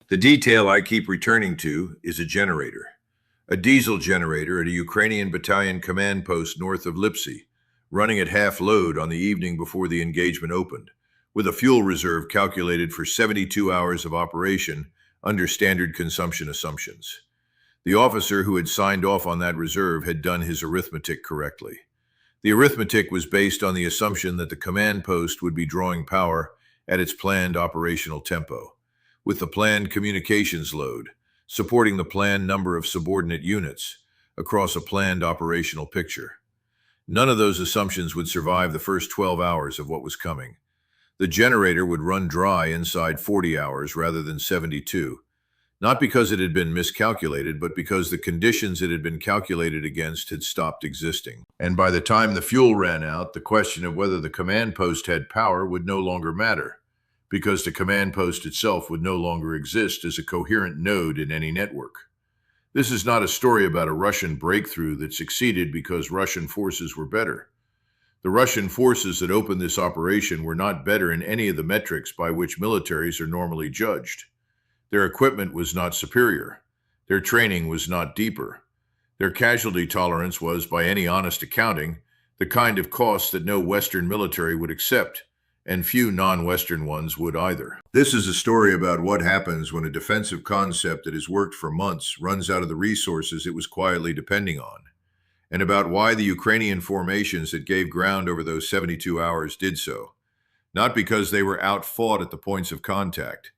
The detail I keep returning to is a generator. A diesel generator at a Ukrainian battalion command post north of Lyptsi, running at half load on the evening before the engagement opened, with a fuel reserve calculated for 72 hours of operation under standard consumption assumptions. The officer who had signed off on that reserve had done his arithmetic correctly. The arithmetic was based on the assumption that the command post would be drawing power at its planned operational tempo, with the planned communications load, supporting the planned number of subordinate units across a planned operational picture. None of those assumptions would survive the first 12 hours of what was coming. The generator would run dry inside 40 hours rather than 72, not because it had been miscalculated, but because the conditions it had been calculated against had stopped existing. And by the time the fuel ran out, the question of whether the command post had power would no longer matter, because the command post itself would no longer exist as a coherent node in any network. This is not a story about a Russian breakthrough that succeeded because Russian forces were better. The Russian forces that opened this operation were not better in any of the metrics by which militaries are normally judged. Their equipment was not superior. Their training was not deeper. Their casualty tolerance was, by any honest accounting, the kind of cost that no Western military would accept, and few non-Western ones would either. This is a story about what happens when a defensive concept that has worked for months runs out of the resources it was quietly depending on, and about why the Ukrainian formations that gave ground over those 72 hours did so, not because they were outfought at the points of contact,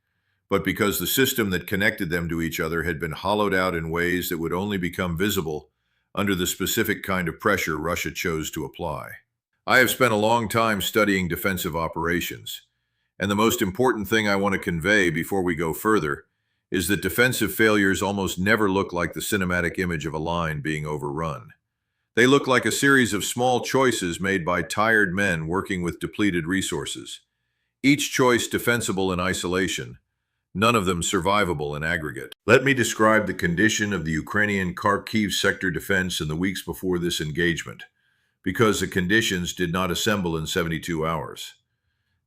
but because the system that connected them to each other had been hollowed out in ways that would only become visible under the specific kind of pressure Russia chose to apply. I have spent a long time studying defensive operations, and the most important thing I want to convey before we go further is that defensive failures almost never look like the cinematic image of a line being overrun. They look like a series of small choices made by tired men working with depleted resources, each choice defensible in isolation, none of them survivable in aggregate. Let me describe the condition of the Ukrainian Kharkiv sector defense in the weeks before this engagement, because the conditions did not assemble in 72 hours.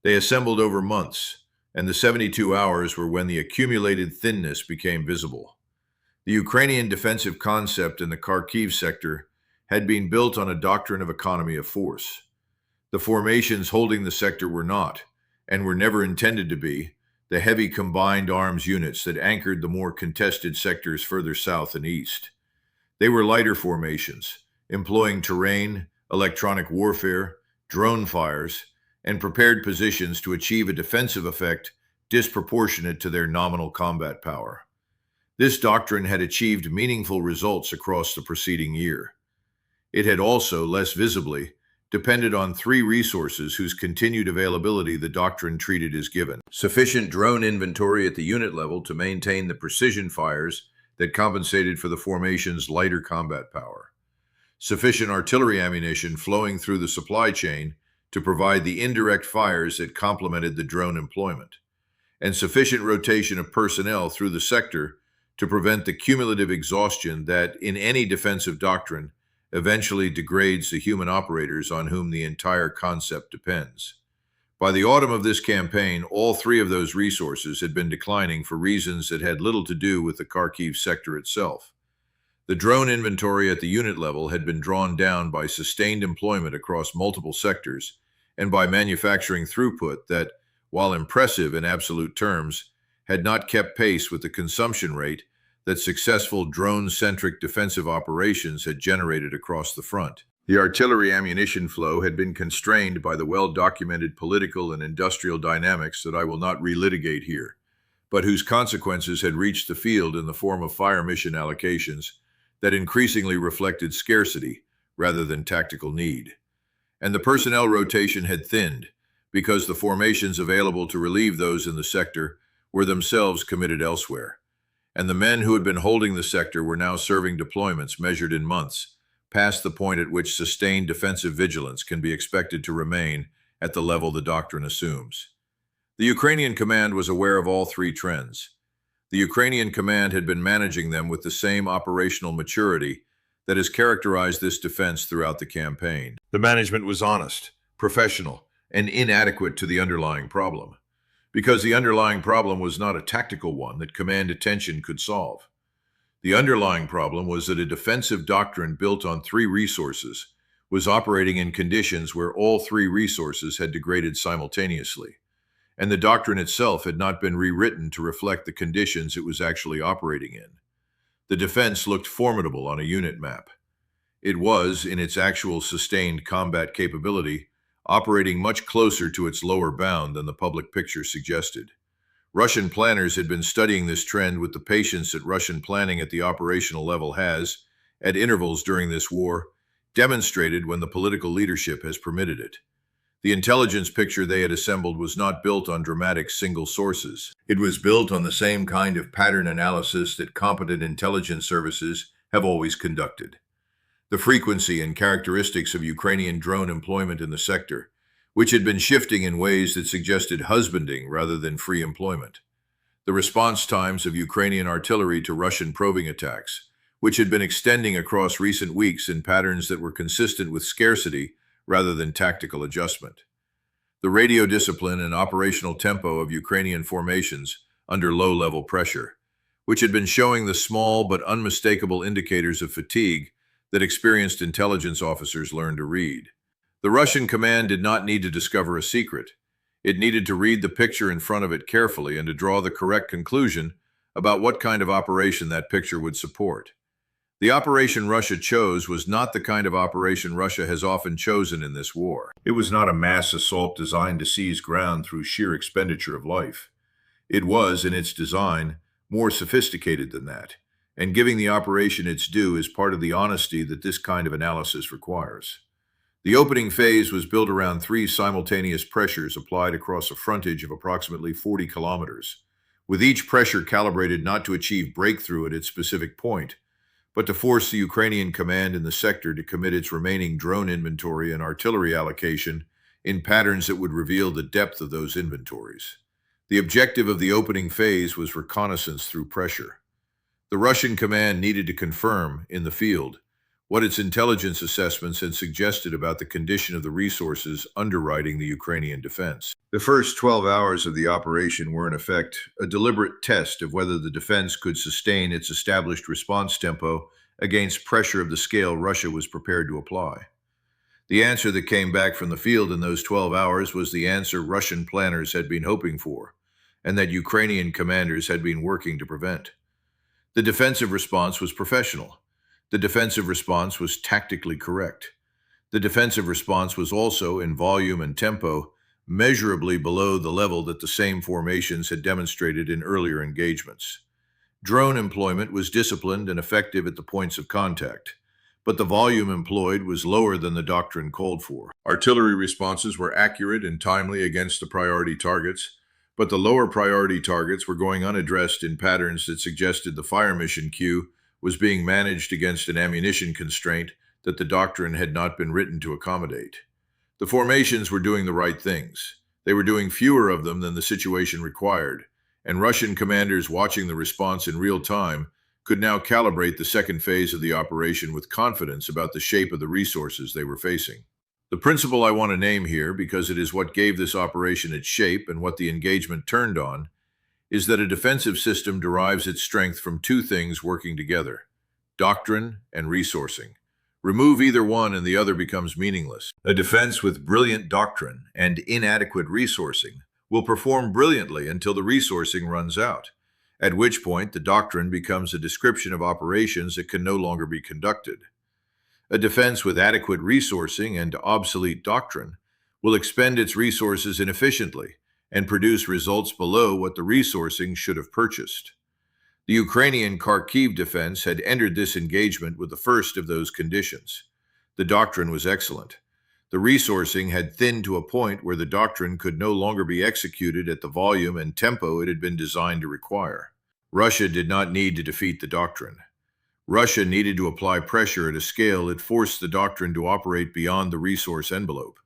They assembled over months, and the 72 hours were when the accumulated thinness became visible. The Ukrainian defensive concept in the Kharkiv sector had been built on a doctrine of economy of force. The formations holding the sector were not, and were never intended to be, the heavy combined arms units that anchored the more contested sectors further south and east. They were lighter formations, employing terrain, electronic warfare, drone fires, and prepared positions to achieve a defensive effect disproportionate to their nominal combat power. This doctrine had achieved meaningful results across the preceding year. It had also, less visibly, depended on three resources whose continued availability the doctrine treated as given: sufficient drone inventory at the unit level to maintain the precision fires that compensated for the formation's lighter combat power, sufficient artillery ammunition flowing through the supply chain to provide the indirect fires that complemented the drone employment, and sufficient rotation of personnel through the sector to prevent the cumulative exhaustion that, in any defensive doctrine, eventually degrades the human operators on whom the entire concept depends. By the autumn of this campaign, all three of those resources had been declining for reasons that had little to do with the Kharkiv sector itself. The drone inventory at the unit level had been drawn down by sustained employment across multiple sectors and by manufacturing throughput that, while impressive in absolute terms, had not kept pace with the consumption rate that successful drone-centric defensive operations had generated across the front. The artillery ammunition flow had been constrained by the well-documented political and industrial dynamics that I will not relitigate here, but whose consequences had reached the field in the form of fire mission allocations that increasingly reflected scarcity rather than tactical need. And the personnel rotation had thinned because the formations available to relieve those in the sector were themselves committed elsewhere. And the men who had been holding the sector were now serving deployments measured in months, past the point at which sustained defensive vigilance can be expected to remain at the level the doctrine assumes. The Ukrainian command was aware of all three trends. The Ukrainian command had been managing them with the same operational maturity that has characterized this defense throughout the campaign. The management was honest, professional, and inadequate to the underlying problem. because the underlying problem was not a tactical one that command attention could solve. The underlying problem was that a defensive doctrine built on three resources was operating in conditions where all three resources had degraded simultaneously, and the doctrine itself had not been rewritten to reflect the conditions it was actually operating in. The defense looked formidable on a unit map. It was, in its actual sustained combat capability, operating much closer to its lower bound than the public picture suggested. Russian planners had been studying this trend with the patience that Russian planning at the operational level has, at intervals during this war, demonstrated when the political leadership has permitted it. The intelligence picture they had assembled was not built on dramatic single sources. It was built on the same kind of pattern analysis that competent intelligence services have always conducted. The frequency and characteristics of Ukrainian drone employment in the sector, which had been shifting in ways that suggested husbanding rather than free employment. The response times of Ukrainian artillery to Russian probing attacks, which had been extending across recent weeks in patterns that were consistent with scarcity rather than tactical adjustment. The radio discipline and operational tempo of Ukrainian formations under low-level pressure, which had been showing the small but unmistakable indicators of fatigue that experienced intelligence officers learned to read. The Russian command did not need to discover a secret. It needed to read the picture in front of it carefully and to draw the correct conclusion about what kind of operation that picture would support. The operation Russia chose was not the kind of operation Russia has often chosen in this war. It was not a mass assault designed to seize ground through sheer expenditure of life. It was, in its design, more sophisticated than that, and giving the operation its due is part of the honesty that this kind of analysis requires. The opening phase was built around three simultaneous pressures applied across a frontage of approximately 40 kilometers, with each pressure calibrated not to achieve breakthrough at its specific point, but to force the Ukrainian command in the sector to commit its remaining drone inventory and artillery allocation in patterns that would reveal the depth of those inventories. The objective of the opening phase was reconnaissance through pressure. The Russian command needed to confirm, in the field, what its intelligence assessments had suggested about the condition of the resources underwriting the Ukrainian defense. The first 12 hours of the operation were in effect a deliberate test of whether the defense could sustain its established response tempo against pressure of the scale Russia was prepared to apply. The answer that came back from the field in those 12 hours was the answer Russian planners had been hoping for, and that Ukrainian commanders had been working to prevent. The defensive response was professional. The defensive response was tactically correct. The defensive response was also, in volume and tempo, measurably below the level that the same formations had demonstrated in earlier engagements. Drone employment was disciplined and effective at the points of contact, but the volume employed was lower than the doctrine called for. Artillery responses were accurate and timely against the priority targets, but the lower priority targets were going unaddressed in patterns that suggested the fire mission queue was being managed against an ammunition constraint that the doctrine had not been written to accommodate. The formations were doing the right things. They were doing fewer of them than the situation required, and Russian commanders watching the response in real time could now calibrate the second phase of the operation with confidence about the shape of the resources they were facing. The principle I want to name here, because it is what gave this operation its shape and what the engagement turned on, is that a defensive system derives its strength from two things working together: doctrine and resourcing. Remove either one and the other becomes meaningless. A defense with brilliant doctrine and inadequate resourcing will perform brilliantly until the resourcing runs out, at which point the doctrine becomes a description of operations that can no longer be conducted. A defense with adequate resourcing and obsolete doctrine will expend its resources inefficiently and produce results below what the resourcing should have purchased. The Ukrainian Kharkiv defense had entered this engagement with the first of those conditions. The doctrine was excellent. The resourcing had thinned to a point where the doctrine could no longer be executed at the volume and tempo it had been designed to require. Russia did not need to defeat the doctrine. Russia needed to apply pressure at a scale that forced the doctrine to operate beyond the resource envelope.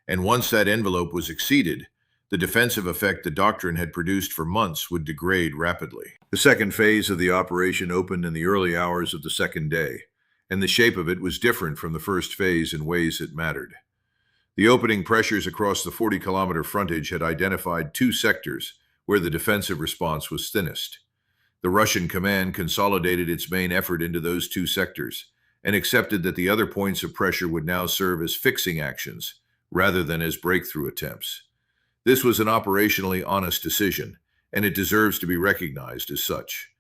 And once that envelope was exceeded, the defensive effect the doctrine had produced for months would degrade rapidly. The second phase of the operation opened in the early hours of the second day, and the shape of it was different from the first phase in ways that mattered. The opening pressures across the 40-kilometer frontage had identified two sectors where the defensive response was thinnest. The Russian command consolidated its main effort into those two sectors and accepted that the other points of pressure would now serve as fixing actions rather than as breakthrough attempts. This was an operationally honest decision, and it deserves to be recognized as such.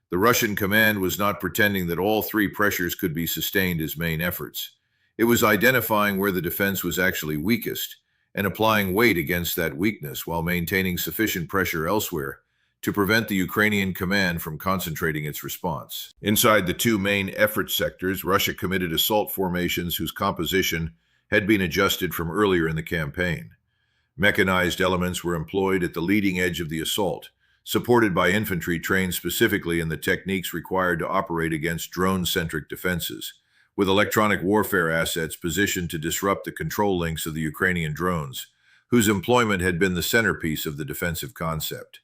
The Russian command was not pretending that all three pressures could be sustained as main efforts. It was identifying where the defense was actually weakest and applying weight against that weakness while maintaining sufficient pressure elsewhere to prevent the Ukrainian command from concentrating its response. Inside the two main effort sectors, Russia committed assault formations whose composition had been adjusted from earlier in the campaign. Mechanized elements were employed at the leading edge of the assault, supported by infantry trained specifically in the techniques required to operate against drone-centric defenses, with electronic warfare assets positioned to disrupt the control links of the Ukrainian drones, whose employment had been the centerpiece of the defensive concept.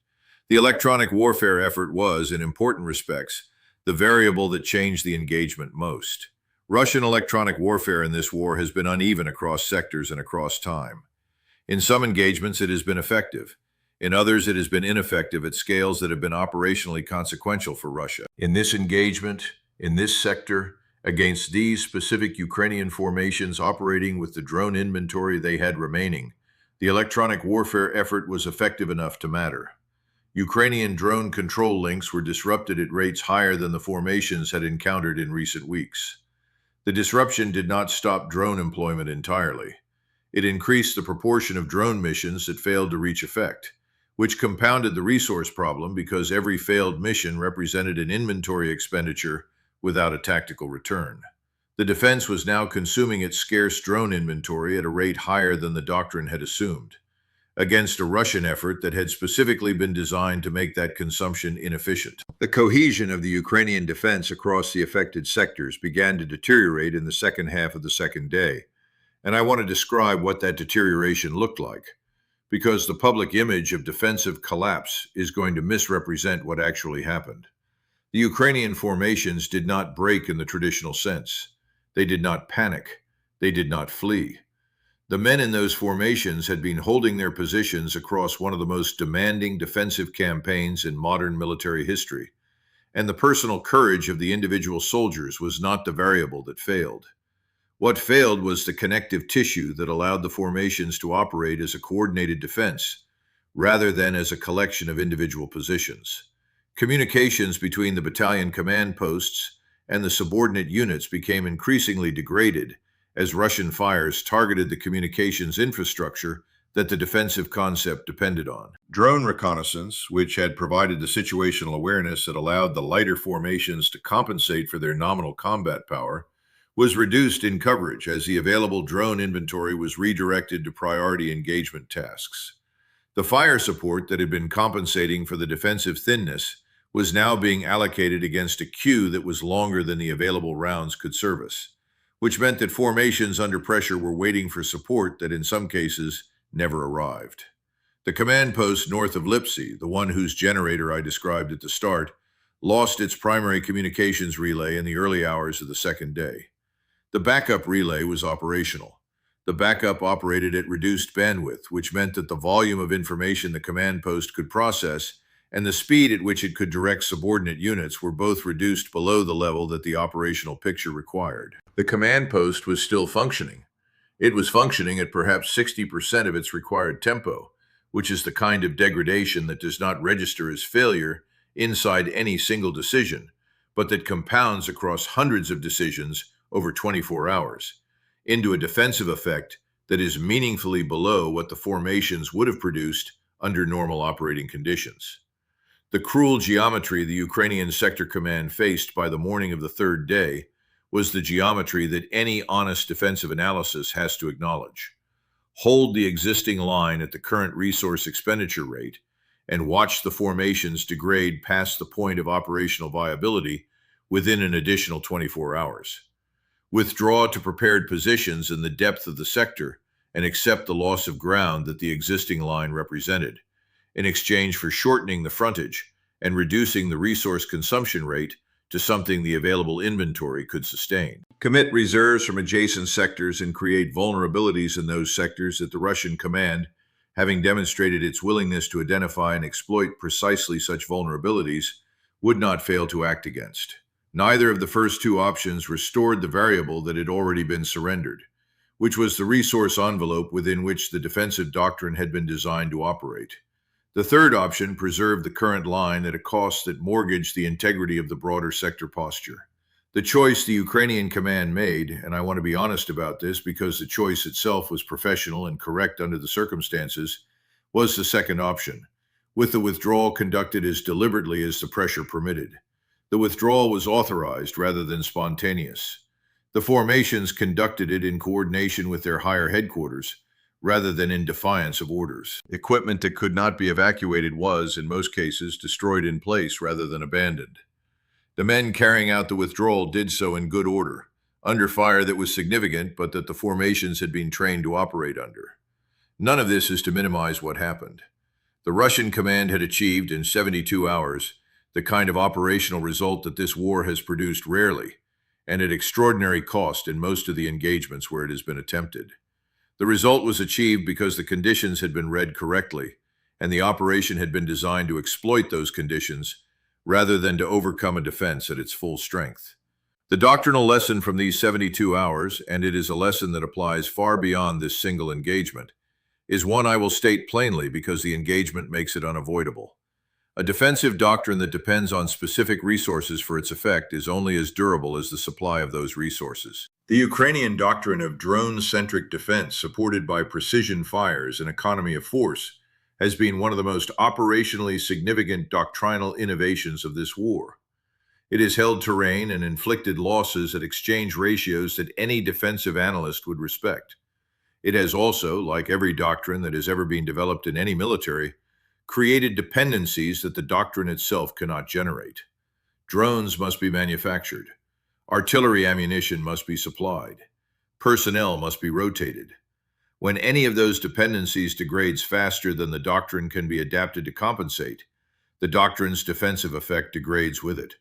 The electronic warfare effort was, in important respects, the variable that changed the engagement most. Russian electronic warfare in this war has been uneven across sectors and across time. In some engagements, it has been effective. In others, it has been ineffective at scales that have been operationally consequential for Russia. In this engagement, in this sector, against these specific Ukrainian formations operating with the drone inventory they had remaining, the electronic warfare effort was effective enough to matter. Ukrainian drone control links were disrupted at rates higher than the formations had encountered in recent weeks. The disruption did not stop drone employment entirely. It increased the proportion of drone missions that failed to reach effect, which compounded the resource problem because every failed mission represented an inventory expenditure without a tactical return. The defense was now consuming its scarce drone inventory at a rate higher than the Doctrine had assumed, against a Russian effort that had specifically been designed to make that consumption inefficient. The cohesion of the Ukrainian defense across the affected sectors began to deteriorate in the second half of the second day, and I want to describe what that deterioration looked like, because the public image of defensive collapse is going to misrepresent what actually happened. The Ukrainian formations did not break in the traditional sense. They did not panic. They did not flee. The men in those formations had been holding their positions across one of the most demanding defensive campaigns in modern military history, and the personal courage of the individual soldiers was not the variable that failed. What failed was the connective tissue that allowed the formations to operate as a coordinated defense, rather than as a collection of individual positions. Communications between the battalion command posts and the subordinate units became increasingly degraded as Russian fires targeted the communications infrastructure that the defensive concept depended on. Drone reconnaissance, which had provided the situational awareness that allowed the lighter formations to compensate for their nominal combat power, was reduced in coverage as the available drone inventory was redirected to priority engagement tasks. The fire support that had been compensating for the defensive thinness was now being allocated against a queue that was longer than the available rounds could service, which meant that formations under pressure were waiting for support that in some cases never arrived. The command post north of Lyptsi, the one whose generator I described at the start, lost its primary communications relay in the early hours of the second day. The backup relay was operational. The backup operated at reduced bandwidth, which meant that the volume of information the command post could process and the speed at which it could direct subordinate units were both reduced below the level that the operational picture required. The command post was still functioning. It was functioning at perhaps 60% of its required tempo, which is the kind of degradation that does not register as failure inside any single decision, but that compounds across hundreds of decisions over 24 hours, into a defensive effect that is meaningfully below what the formations would have produced under normal operating conditions. The cruel geometry the Ukrainian sector command faced by the morning of the third day was the geometry that any honest defensive analysis has to acknowledge. Hold the existing line at the current resource expenditure rate and watch the formations degrade past the point of operational viability within an additional 24 hours. Withdraw to prepared positions in the depth of the sector and accept the loss of ground that the existing line represented, in exchange for shortening the frontage and reducing the resource consumption rate to something the available inventory could sustain. Commit reserves from adjacent sectors and create vulnerabilities in those sectors that the Russian command, having demonstrated its willingness to identify and exploit precisely such vulnerabilities, would not fail to act against. Neither of the first two options restored the variable that had already been surrendered, which was the resource envelope within which the defensive doctrine had been designed to operate. The third option preserved the current line at a cost that mortgaged the integrity of the broader sector posture. The choice the Ukrainian command made, and I want to be honest about this because the choice itself was professional and correct under the circumstances, was the second option, with the withdrawal conducted as deliberately as the pressure permitted. The withdrawal was authorized rather than spontaneous. The formations conducted it in coordination with their higher headquarters, rather than in defiance of orders. Equipment that could not be evacuated was, in most cases, destroyed in place rather than abandoned. The men carrying out the withdrawal did so in good order, under fire that was significant but that the formations had been trained to operate under. None of this is to minimize what happened. The Russian command had achieved in 72 hours the kind of operational result that this war has produced rarely, and at extraordinary cost in most of the engagements where it has been attempted. The result was achieved because the conditions had been read correctly, and the operation had been designed to exploit those conditions rather than to overcome a defense at its full strength. The doctrinal lesson from these 72 hours, and it is a lesson that applies far beyond this single engagement, is one I will state plainly because the engagement makes it unavoidable. A defensive doctrine that depends on specific resources for its effect is only as durable as the supply of those resources. The Ukrainian doctrine of drone-centric defense, supported by precision fires and economy of force, has been one of the most operationally significant doctrinal innovations of this war. It has held terrain and inflicted losses at exchange ratios that any defensive analyst would respect. It has also, like every doctrine that has ever been developed in any military, created dependencies that the doctrine itself cannot generate. Drones must be manufactured. Artillery ammunition must be supplied. Personnel must be rotated. When any of those dependencies degrades faster than the doctrine can be adapted to compensate, the doctrine's defensive effect degrades with it,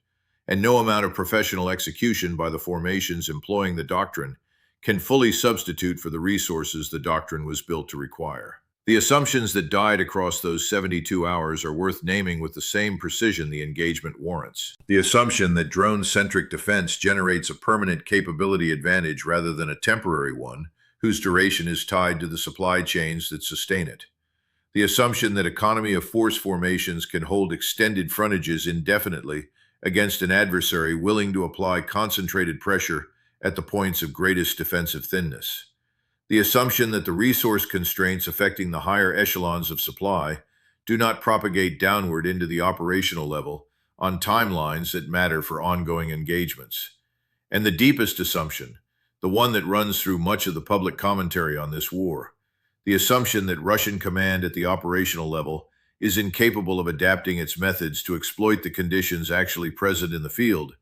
and no amount of professional execution by the formations employing the doctrine can fully substitute for the resources the doctrine was built to require. The assumptions that died across those 72 hours are worth naming with the same precision the engagement warrants. The assumption that drone-centric defense generates a permanent capability advantage rather than a temporary one, whose duration is tied to the supply chains that sustain it. The assumption that economy of force formations can hold extended frontages indefinitely against an adversary willing to apply concentrated pressure at the points of greatest defensive thinness. The assumption that the resource constraints affecting the higher echelons of supply do not propagate downward into the operational level on timelines that matter for ongoing engagements. And the deepest assumption, the one that runs through much of the public commentary on this war, the assumption that Russian command at the operational level is incapable of adapting its methods to exploit the conditions actually present in the field,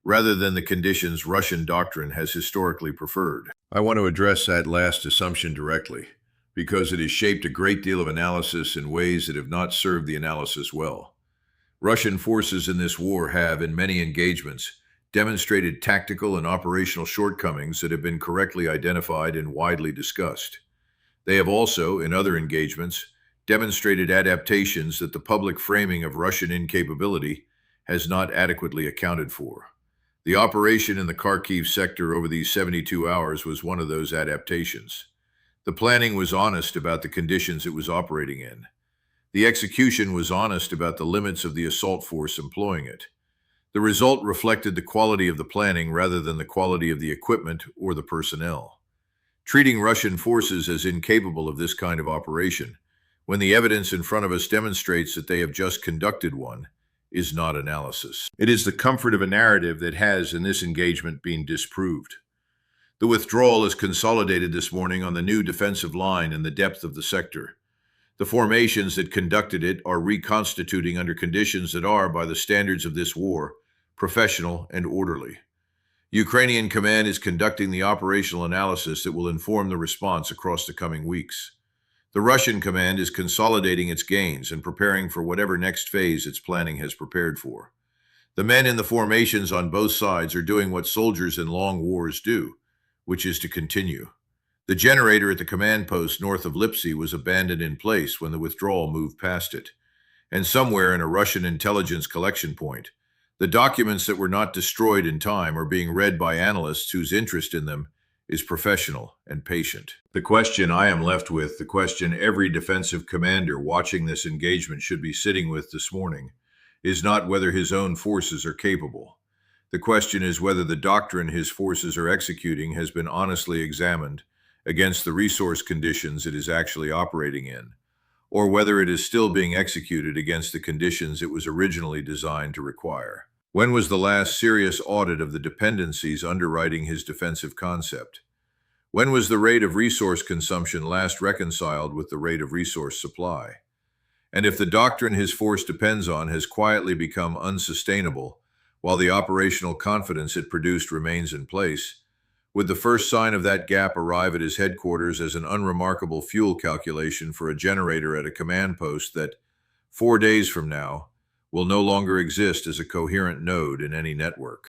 rather than the conditions Russian doctrine has historically preferred. I want to address that last assumption directly, because it has shaped a great deal of analysis in ways that have not served the analysis well. Russian forces in this war have, in many engagements, demonstrated tactical and operational shortcomings that have been correctly identified and widely discussed. They have also, in other engagements, demonstrated adaptations that the public framing of Russian incapability has not adequately accounted for. The operation in the Kharkiv sector over these 72 hours was one of those adaptations. The planning was honest about the conditions it was operating in. The execution was honest about the limits of the assault force employing it. The result reflected the quality of the planning rather than the quality of the equipment or the personnel. Treating Russian forces as incapable of this kind of operation, when the evidence in front of us demonstrates that they have just conducted one, is not analysis. It is the comfort of a narrative that has, in this engagement, been disproved. The withdrawal is consolidated this morning on the new defensive line in the depth of the sector. The formations that conducted it are reconstituting under conditions that are, by the standards of this war, professional and orderly. Ukrainian command is conducting the operational analysis that will inform the response across the coming weeks. The Russian command is consolidating its gains and preparing for whatever next phase its planning has prepared for. The men in the formations on both sides are doing what soldiers in long wars do, which is to continue. The generator at the command post north of Lyptsi was abandoned in place when the withdrawal moved past it. And somewhere in a Russian intelligence collection point, the documents that were not destroyed in time are being read by analysts whose interest in them is professional and patient. The question I am left with, the question every defensive commander watching this engagement should be sitting with this morning, is not whether his own forces are capable. The question is whether the doctrine his forces are executing has been honestly examined against the resource conditions it is actually operating in, or whether it is still being executed against the conditions it was originally designed to require. When was the last serious audit of the dependencies underwriting his defensive concept? When was the rate of resource consumption last reconciled with the rate of resource supply? And if the doctrine his force depends on has quietly become unsustainable, while the operational confidence it produced remains in place, would the first sign of that gap arrive at his headquarters as an unremarkable fuel calculation for a generator at a command post that, 4 days from now, will no longer exist as a coherent node in any network?